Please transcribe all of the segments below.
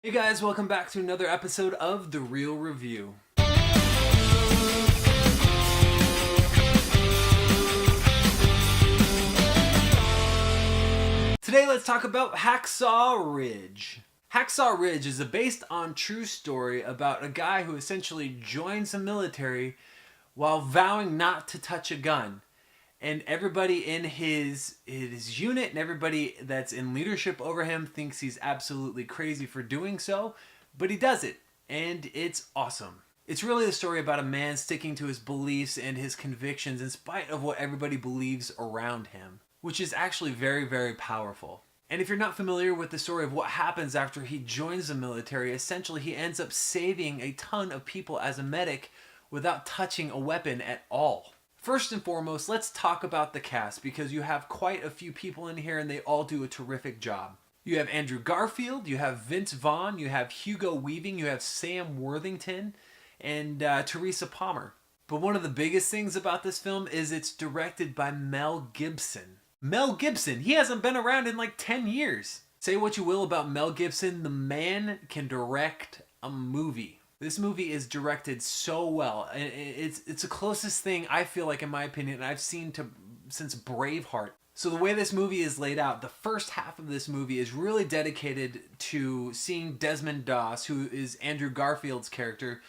Hey guys, welcome back to another episode of The Real Review. Today let's talk about Hacksaw Ridge. Hacksaw Ridge is based on true story about a guy who essentially joins the military while vowing not to touch a gun. And everybody in his unit and everybody that's in leadership over him thinks he's absolutely crazy for doing so, but he does it, and it's awesome. It's really the story about a man sticking to his beliefs and his convictions in spite of what everybody believes around him, which is actually very, very powerful. And if you're not familiar with the story of what happens after he joins the military, essentially he ends up saving a ton of people as a medic without touching a weapon at all. First and foremost, let's talk about the cast because you have quite a few people in here and they all do a terrific job. You have Andrew Garfield, you have Vince Vaughn, you have Hugo Weaving, you have Sam Worthington, and Teresa Palmer. But one of the biggest things about this film is it's directed by Mel Gibson. Mel Gibson, he hasn't been around in like 10 years. Say what you will about Mel Gibson, the man can direct a movie. This movie is directed so well. It's the closest thing I feel like, in my opinion, I've seen since Braveheart. So the way this movie is laid out, the first half of this movie is really dedicated to seeing Desmond Doss, who is Andrew Garfield's character,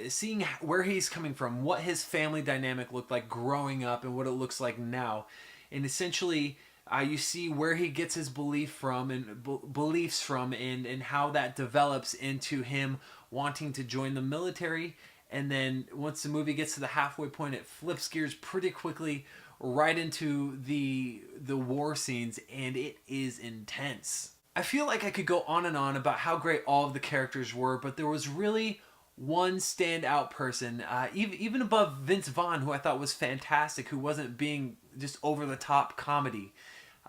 seeing where he's coming from, what his family dynamic looked like growing up and what it looks like now. And essentially, you see where he gets his beliefs from and how that develops into him wanting to join the military. And then once the movie gets to the halfway point, it flips gears pretty quickly right into the war scenes, and it is intense. I feel like I could go on and on about how great all of the characters were, but there was really one standout person, even above Vince Vaughn, who I thought was fantastic, who wasn't being just over-the-top comedy.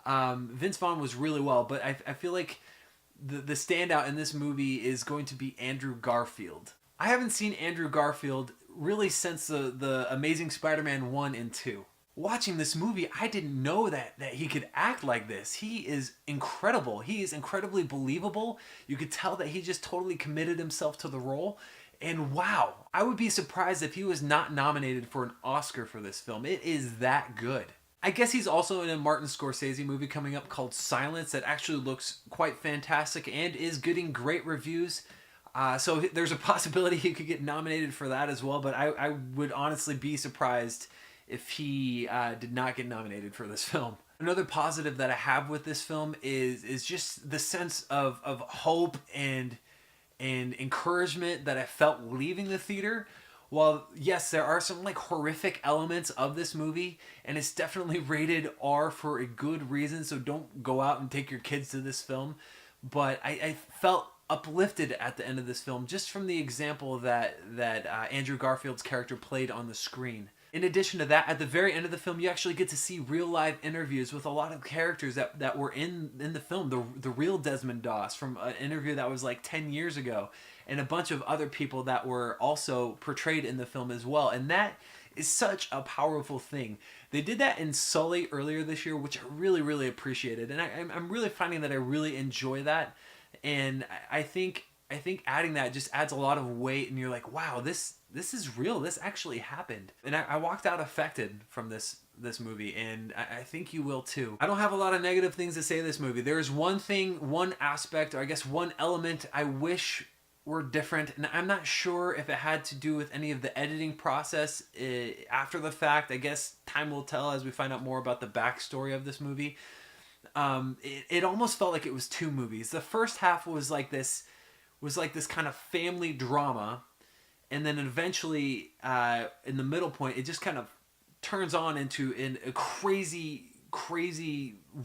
Vince Vaughn was really well, but I feel like the standout in this movie is going to be Andrew Garfield. I haven't seen Andrew Garfield really since the Amazing Spider-Man 1 and 2. Watching this movie, I didn't know that he could act like this. He is incredible. He is incredibly believable. You could tell that he just totally committed himself to the role. And wow, I would be surprised if he was not nominated for an Oscar for this film. It is that good. I guess he's also in a Martin Scorsese movie coming up called Silence that actually looks quite fantastic and is getting great reviews. So there's a possibility he could get nominated for that as well, but I would honestly be surprised if he did not get nominated for this film. Another positive that I have with this film is just the sense of hope and encouragement that I felt leaving the theater. While yes, there are some like horrific elements of this movie, and it's definitely rated R for a good reason, so don't go out and take your kids to this film. But I felt uplifted at the end of this film just from the example that Andrew Garfield's character played on the screen. In addition to that, at the very end of the film, you actually get to see real live interviews with a lot of characters that were in the film. The real Desmond Doss from an interview that was like 10 years ago, and a bunch of other people that were also portrayed in the film as well. And that is such a powerful thing. They did that in Sully earlier this year, which I really, really appreciated. And I'm really finding that I really enjoy that. And I think adding that just adds a lot of weight, and you're like, wow, this is real. This actually happened. And I walked out affected from this movie, and I think you will too. I don't have a lot of negative things to say of this movie. There is one aspect, or I guess one element I wish were different, and I'm not sure if it had to do with any of the editing process after the fact. I guess time will tell as we find out more about the backstory of this movie. It almost felt like it was two movies. The first half was like this kind of family drama, and then eventually in the middle point it just kind of turns on into a crazy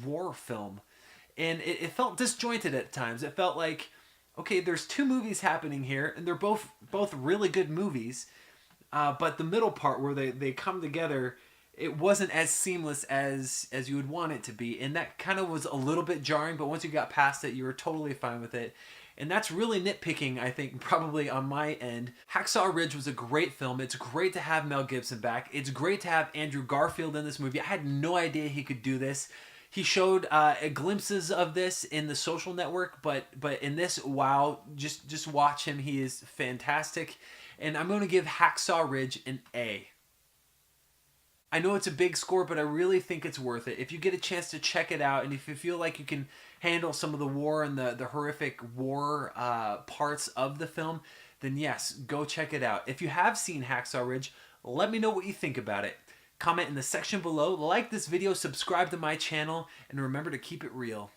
war film, and it felt disjointed at times. It felt like, okay, there's two movies happening here, and they're both really good movies, but the middle part where they come together, it wasn't as seamless as you would want it to be, and that kind of was a little bit jarring, but once you got past it, you were totally fine with it. And that's really nitpicking, I think, probably on my end. Hacksaw Ridge was a great film. It's great to have Mel Gibson back. It's great to have Andrew Garfield in this movie. I had no idea he could do this. He showed glimpses of this in The Social Network, but in this, wow, just watch him. He is fantastic, and I'm going to give Hacksaw Ridge an A. I know it's a big score, but I really think it's worth it. If you get a chance to check it out, and if you feel like you can handle some of the war and the horrific war parts of the film, then yes, go check it out. If you have seen Hacksaw Ridge, let me know what you think about it. Comment in the section below, like this video, subscribe to my channel, and remember to keep it real.